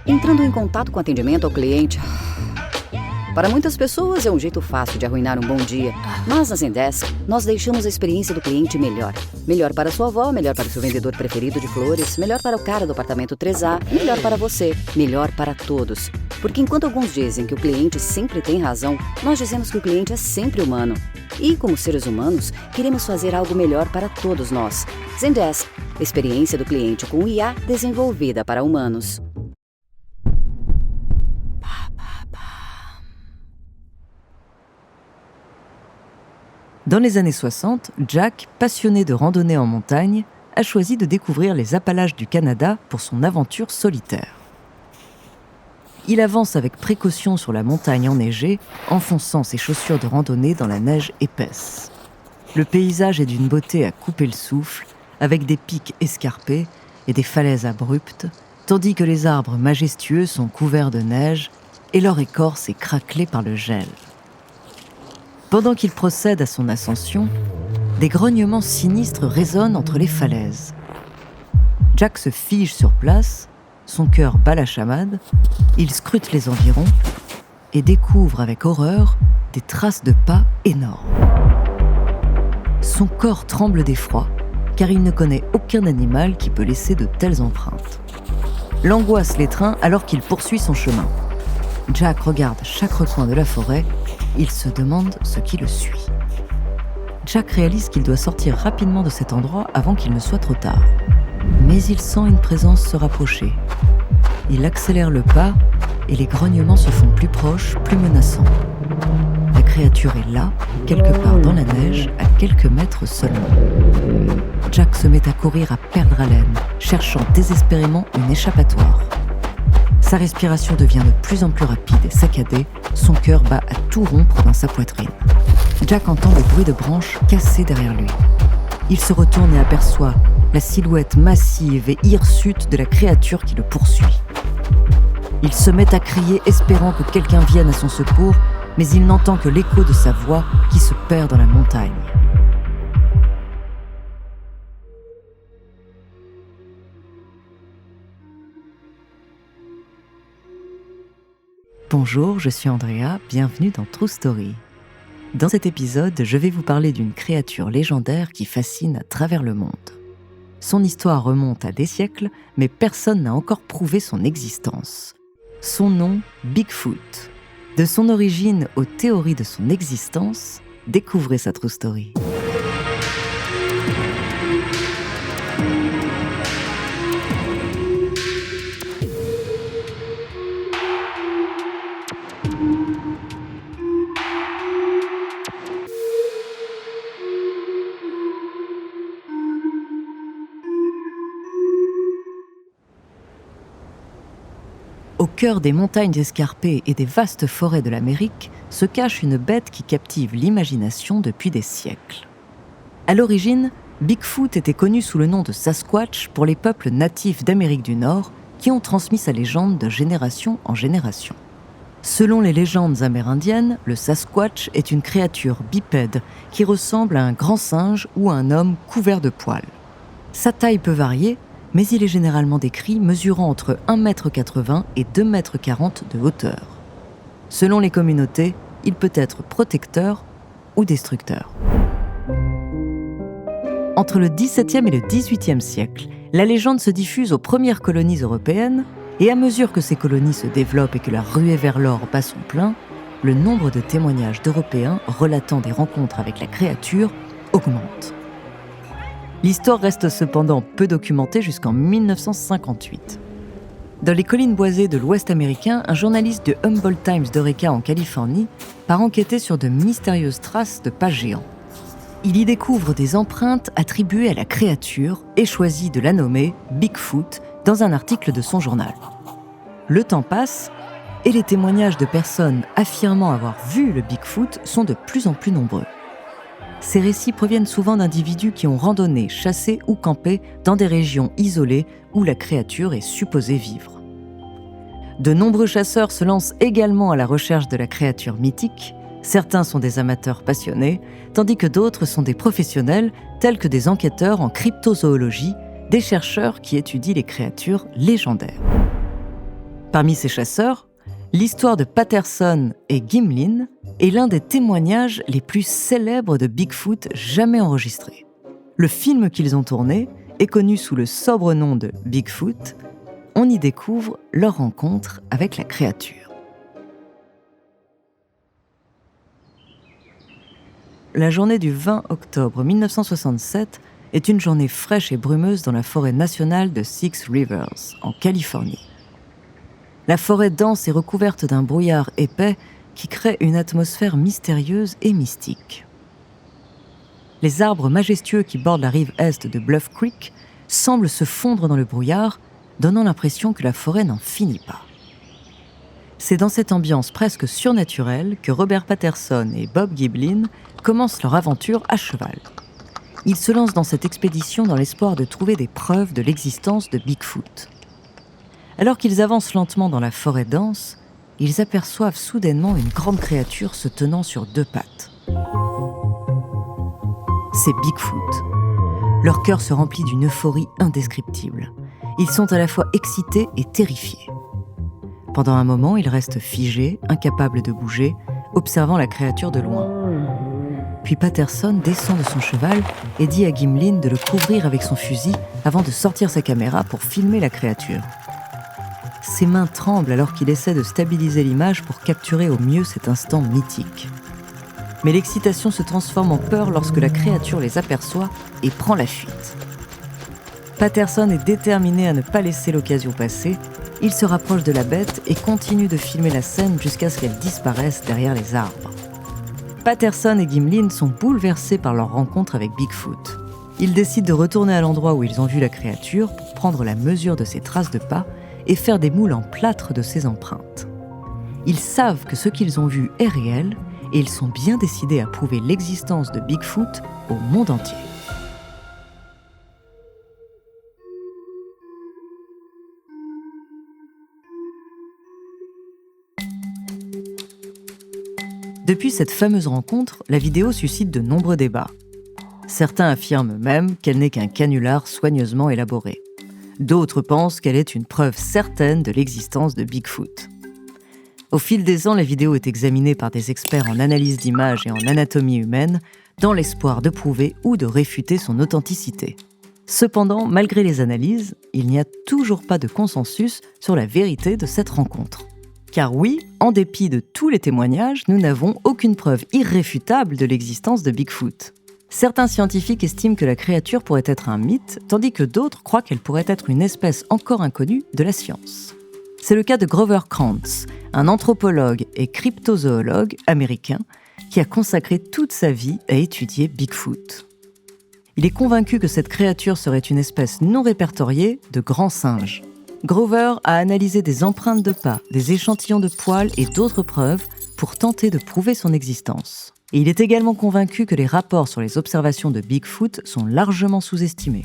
entrando em contato com o atendimento ao cliente. Para muitas pessoas é um jeito fácil de arruinar um bom dia, mas na Zendesk nós deixamos a experiência do cliente melhor. Melhor para sua avó, melhor para o seu vendedor preferido de flores, melhor para o cara do apartamento 3A, melhor para você, melhor para todos. Porque enquanto alguns dizem que o cliente sempre tem razão, nós dizemos que o cliente é sempre humano. E como seres humanos, queremos fazer algo melhor para todos nós. Zendesk, experiência do cliente com IA desenvolvida para humanos. Dans les années 60, Jack, passionné de randonnée en montagne, a choisi de découvrir les Appalaches du Canada pour son aventure solitaire. Il avance avec précaution sur la montagne enneigée, enfonçant ses chaussures de randonnée dans la neige épaisse. Le paysage est d'une beauté à couper le souffle, avec des pics escarpés et des falaises abruptes, tandis que les arbres majestueux sont couverts de neige et leur écorce est craquelée par le gel. Pendant qu'il procède à son ascension, des grognements sinistres résonnent entre les falaises. Jack se fige sur place, son cœur bat la chamade, il scrute les environs et découvre avec horreur des traces de pas énormes. Son corps tremble d'effroi, car il ne connaît aucun animal qui peut laisser de telles empreintes. L'angoisse l'étreint alors qu'il poursuit son chemin. Jack regarde chaque recoin de la forêt. Il se demande ce qui le suit. Jack réalise qu'il doit sortir rapidement de cet endroit avant qu'il ne soit trop tard. Mais il sent une présence se rapprocher. Il accélère le pas et les grognements se font plus proches, plus menaçants. La créature est là, quelque part dans la neige, à quelques mètres seulement. Jack se met à courir à perdre haleine, cherchant désespérément une échappatoire. Sa respiration devient de plus en plus rapide et saccadée, son cœur bat à tout rompre dans sa poitrine. Jack entend le bruit de branches cassées derrière lui. Il se retourne et aperçoit la silhouette massive et hirsute de la créature qui le poursuit. Il se met à crier, espérant que quelqu'un vienne à son secours, mais il n'entend que l'écho de sa voix qui se perd dans la montagne. Bonjour, je suis Andrea, bienvenue dans True Story. Dans cet épisode, je vais vous parler d'une créature légendaire qui fascine à travers le monde. Son histoire remonte à des siècles, mais personne n'a encore prouvé son existence. Son nom, Bigfoot. De son origine aux théories de son existence, découvrez sa True Story. Au cœur des montagnes escarpées et des vastes forêts de l'Amérique se cache une bête qui captive l'imagination depuis des siècles. À l'origine, Bigfoot était connu sous le nom de Sasquatch pour les peuples natifs d'Amérique du Nord qui ont transmis sa légende de génération en génération. Selon les légendes amérindiennes, le Sasquatch est une créature bipède qui ressemble à un grand singe ou à un homme couvert de poils. Sa taille peut varier, mais il est généralement décrit mesurant entre 1,80 m et 2,40 m de hauteur. Selon les communautés, il peut être protecteur ou destructeur. Entre le XVIIe et le XVIIIe siècle, la légende se diffuse aux premières colonies européennes, et à mesure que ces colonies se développent et que la ruée vers l'or bat son plein, le nombre de témoignages d'Européens relatant des rencontres avec la créature augmente. L'histoire reste cependant peu documentée jusqu'en 1958. Dans les collines boisées de l'Ouest américain, un journaliste de Humboldt Times d'Eureka en Californie part enquêter sur de mystérieuses traces de pas géants. Il y découvre des empreintes attribuées à la créature et choisit de la nommer Bigfoot dans un article de son journal. Le temps passe et les témoignages de personnes affirmant avoir vu le Bigfoot sont de plus en plus nombreux. Ces récits proviennent souvent d'individus qui ont randonné, chassé ou campé dans des régions isolées où la créature est supposée vivre. De nombreux chasseurs se lancent également à la recherche de la créature mythique. Certains sont des amateurs passionnés, tandis que d'autres sont des professionnels, tels que des enquêteurs en cryptozoologie, des chercheurs qui étudient les créatures légendaires. Parmi ces chasseurs, l'histoire de Patterson et Gimlin est l'un des témoignages les plus célèbres de Bigfoot jamais enregistrés. Le film qu'ils ont tourné est connu sous le sobre nom de Bigfoot. On y découvre leur rencontre avec la créature. La journée du 20 octobre 1967 est une journée fraîche et brumeuse dans la forêt nationale de Six Rivers, en Californie. La forêt dense est recouverte d'un brouillard épais qui crée une atmosphère mystérieuse et mystique. Les arbres majestueux qui bordent la rive est de Bluff Creek semblent se fondre dans le brouillard, donnant l'impression que la forêt n'en finit pas. C'est dans cette ambiance presque surnaturelle que Robert Patterson et Bob Gimlin commencent leur aventure à cheval. Ils se lancent dans cette expédition dans l'espoir de trouver des preuves de l'existence de Bigfoot. Alors qu'ils avancent lentement dans la forêt dense, ils aperçoivent soudainement une grande créature se tenant sur 2 pattes. C'est Bigfoot. Leur cœur se remplit d'une euphorie indescriptible. Ils sont à la fois excités et terrifiés. Pendant un moment, ils restent figés, incapables de bouger, observant la créature de loin. Puis Patterson descend de son cheval et dit à Gimlin de le couvrir avec son fusil avant de sortir sa caméra pour filmer la créature. Ses mains tremblent alors qu'il essaie de stabiliser l'image pour capturer au mieux cet instant mythique. Mais l'excitation se transforme en peur lorsque la créature les aperçoit et prend la fuite. Patterson est déterminé à ne pas laisser l'occasion passer. Il se rapproche de la bête et continue de filmer la scène jusqu'à ce qu'elle disparaisse derrière les arbres. Patterson et Gimlin sont bouleversés par leur rencontre avec Bigfoot. Ils décident de retourner à l'endroit où ils ont vu la créature pour prendre la mesure de ses traces de pas et faire des moules en plâtre de ses empreintes. Ils savent que ce qu'ils ont vu est réel et ils sont bien décidés à prouver l'existence de Bigfoot au monde entier. Depuis cette fameuse rencontre, la vidéo suscite de nombreux débats. Certains affirment même qu'elle n'est qu'un canular soigneusement élaboré. D'autres pensent qu'elle est une preuve certaine de l'existence de Bigfoot. Au fil des ans, la vidéo est examinée par des experts en analyse d'images et en anatomie humaine, dans l'espoir de prouver ou de réfuter son authenticité. Cependant, malgré les analyses, il n'y a toujours pas de consensus sur la vérité de cette rencontre. Car oui, en dépit de tous les témoignages, nous n'avons aucune preuve irréfutable de l'existence de Bigfoot. Certains scientifiques estiment que la créature pourrait être un mythe, tandis que d'autres croient qu'elle pourrait être une espèce encore inconnue de la science. C'est le cas de Grover Krantz, un anthropologue et cryptozoologue américain qui a consacré toute sa vie à étudier Bigfoot. Il est convaincu que cette créature serait une espèce non répertoriée de grands singes. Grover a analysé des empreintes de pas, des échantillons de poils et d'autres preuves pour tenter de prouver son existence. Et il est également convaincu que les rapports sur les observations de Bigfoot sont largement sous-estimés.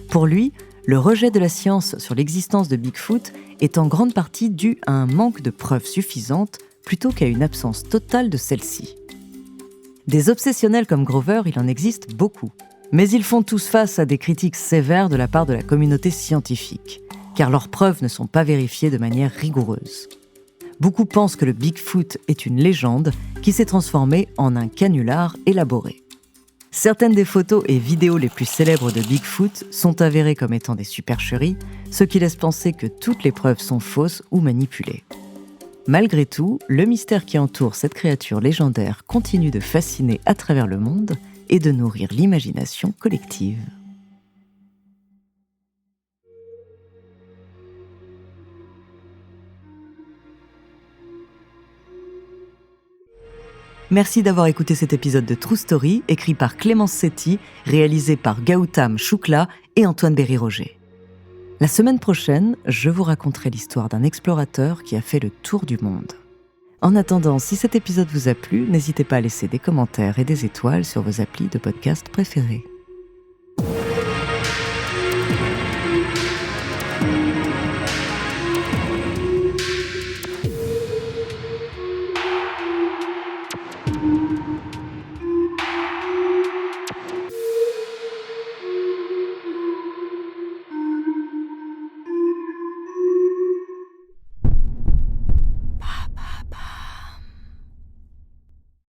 Pour lui, le rejet de la science sur l'existence de Bigfoot est en grande partie dû à un manque de preuves suffisantes plutôt qu'à une absence totale de celle-ci. Des obsessionnels comme Grover, il en existe beaucoup. Mais ils font tous face à des critiques sévères de la part de la communauté scientifique, car leurs preuves ne sont pas vérifiées de manière rigoureuse. Beaucoup pensent que le Bigfoot est une légende qui s'est transformée en un canular élaboré. Certaines des photos et vidéos les plus célèbres de Bigfoot sont avérées comme étant des supercheries, ce qui laisse penser que toutes les preuves sont fausses ou manipulées. Malgré tout, le mystère qui entoure cette créature légendaire continue de fasciner à travers le monde et de nourrir l'imagination collective. Merci d'avoir écouté cet épisode de True Story, écrit par Clémence Setti, réalisé par Gautam Shukla et Antoine Berry-Roger. La semaine prochaine, je vous raconterai l'histoire d'un explorateur qui a fait le tour du monde. En attendant, si cet épisode vous a plu, n'hésitez pas à laisser des commentaires et des étoiles sur vos applis de podcast préférés.